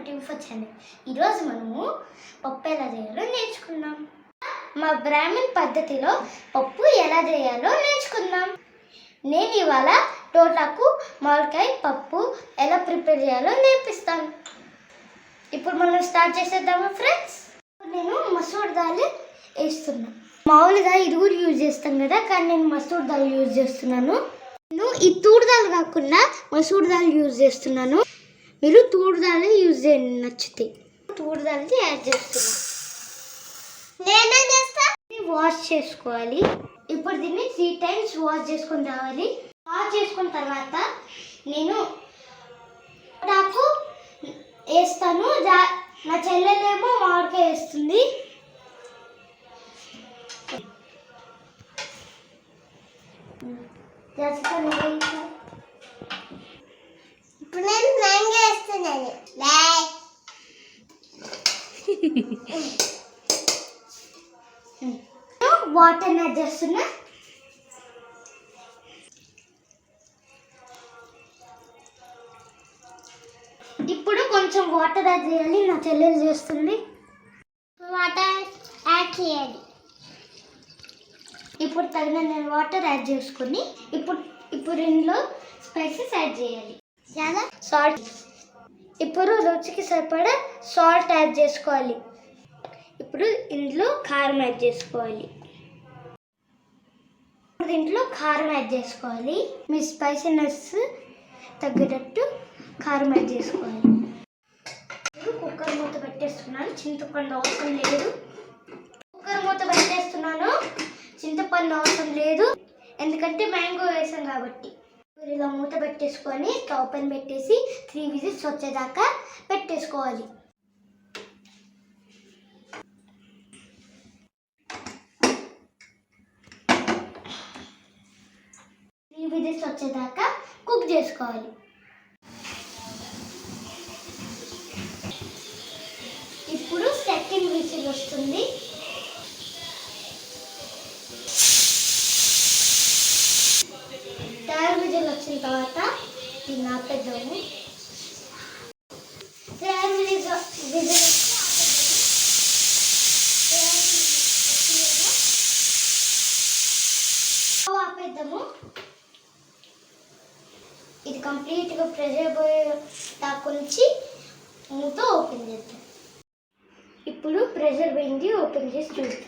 TV channel. ఈరోజు మనము పప్పు ఎలా చేయాలో నేర్చుకుందాం. మా బ్రాహ్మణ్ పద్ధతిలో పప్పు ఎలా చేయాలో నేర్చుకుందాం. నేను ఇవాళ తోటాకు మామిడికాయ పప్పు ఎలా ప్రిపేర్ చేయాలో నేర్పిస్తాను. ఇప్పుడు మనం స్టార్ట్ చేసేద్దామా ఫ్రెండ్స్? నేను మసూర్ దాల్ వేస్తున్నా. మామూలుగా ఇది కూడా యూజ్ చేస్తాం కదా, కానీ నేను మసూర్ దాల్ యూజ్ చేస్తున్నాను. నేను ఈ తూర్ దాల్ కాకుండా మసూర్ దాల్ యూజ్ చేస్తున్నాను. మీరు తూర్ దాల్ యూజ్ చేయండి నచ్చితే. తూర్ దాల్ని యాడ్ చేస్తున్నా. నేనేం చేస్తా, వాష్ చేసుకోవాలి. ఇప్పుడు దీన్ని 3 times వాష్ చేసుకొని రావాలి. వాష్ చేసుకున్న తర్వాత నేను నాకు వేస్తాను. నా చెల్లెలేమో మామిడికాయ వేస్తుంది. ఇప్పుడు నేను మ్యాంగో వేస్తున్నాను. వాటర్ యాడ్ చేస్తున్నా. ఇప్పుడు కొంచెం వాటర్ యాడ్ చేయాలి. నా చెల్లెలు చేస్తుంది. వాటర్ యాడ్ చేయాలి. ఇప్పుడు తగిన వాటర్ యాడ్ చేసుకొని ఇప్పుడు ఇందులో స్పైసెస్ యాడ్ చేయాలి. చాలా సాల్ట్. ఇప్పుడు రుచికి సరిపడా సాల్ట్ యాడ్ చేసుకోవాలి. ఇప్పుడు ఇందులో కారం యాడ్ చేసుకోవాలి. దీంట్లో కారం యాడ్ చేసుకోవాలి. మీ స్పైసీనెస్ తగ్గేటట్టు కారం యాడ్ చేసుకోవాలి. కుక్కర్ మూత పెట్టేస్తున్నాను. చింతపండు అవసరం లేదు. కుక్కర్ మూత పెట్టేస్తున్నాను. చింతపండు అవసరం లేదు, ఎందుకంటే మ్యాంగో వేసాం కాబట్టి. ఇలా మూత పెట్టేసుకొని స్టవ్ పైన పెట్టేసి 3 విజిల్స్ వచ్చేదాకా పెట్టేసుకోవాలి. 3 విజిల్స్ వచ్చేదాకా కుక్ చేసుకోవాలి. ఇప్పుడు సెకండ్ విజిల్ వస్తుంది. థర్డ్ విజిల్ వచ్చిన తర్వాత దీన్ని ఆపేద్దాము. Third whistle ఆపేద్దాము. ఇది కంప్లీట్గా ప్రెషర్ పోయే దాకా నుంచి మూత ఓపెన్ చేద్దాం. ఇప్పుడు ప్రెషర్ పోయింది. ఓపెన్ చేసి చూద్దాం.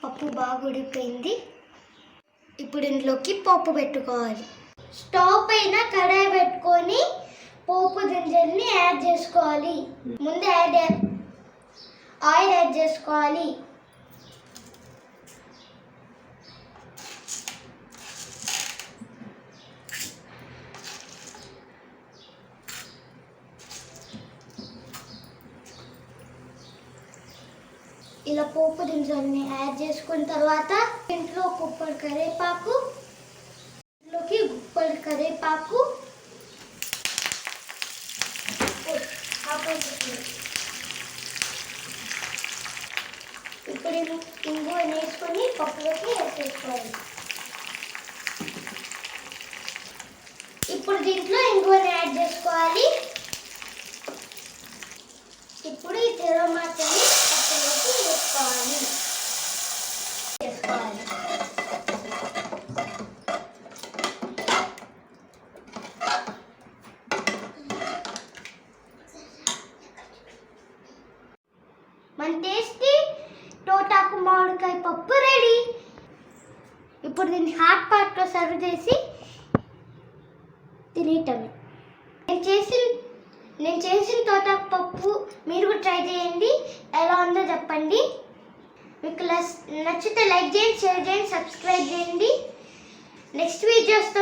పప్పు బాగా ఉడికిపోయింది. ఇప్పుడు ఇంట్లోకి పప్పు పెట్టుకోవాలి. స్టవ్ పైన కడాయి పెట్టుకొని పోపు గింజల్ని యాడ్ చేసుకోవాలి. ముందు ఆయిల్ యాడ్ చేసుకోవాలి. ఇలా పోపు దినుసుల్ని యాడ్ చేసుకున్న తర్వాత ఇంట్లో గుప్పలు కరివేపాకు, ఇంట్లోకి గుప్పలు కరివేపాకు, ఇప్పుడు ఇంగువ వేసుకొని పప్పులోకి వేసేసుకోవాలి. ఇప్పుడు దీంట్లో ఇంగువని యాడ్ చేసుకోవాలి. ఇప్పుడు ఈ తిరమాతని పప్పులోకి వేసుకోవాలి. మన టేస్టీ తోటాకు మామిడికాయ పప్పు రెడీ. ఇప్పుడు దీన్ని హాట్ పార్ట్లో సర్వ్ చేసి తినేయటమే. నేను చేసిన తోటాకు పప్పు మీరు కూడా ట్రై చేయండి. ఎలా ఉందో చెప్పండి. మీకు నచ్చితే లైక్ చేయండి, షేర్ చేయండి, సబ్స్క్రైబ్ చేయండి. నెక్స్ట్ వీడియోస్తో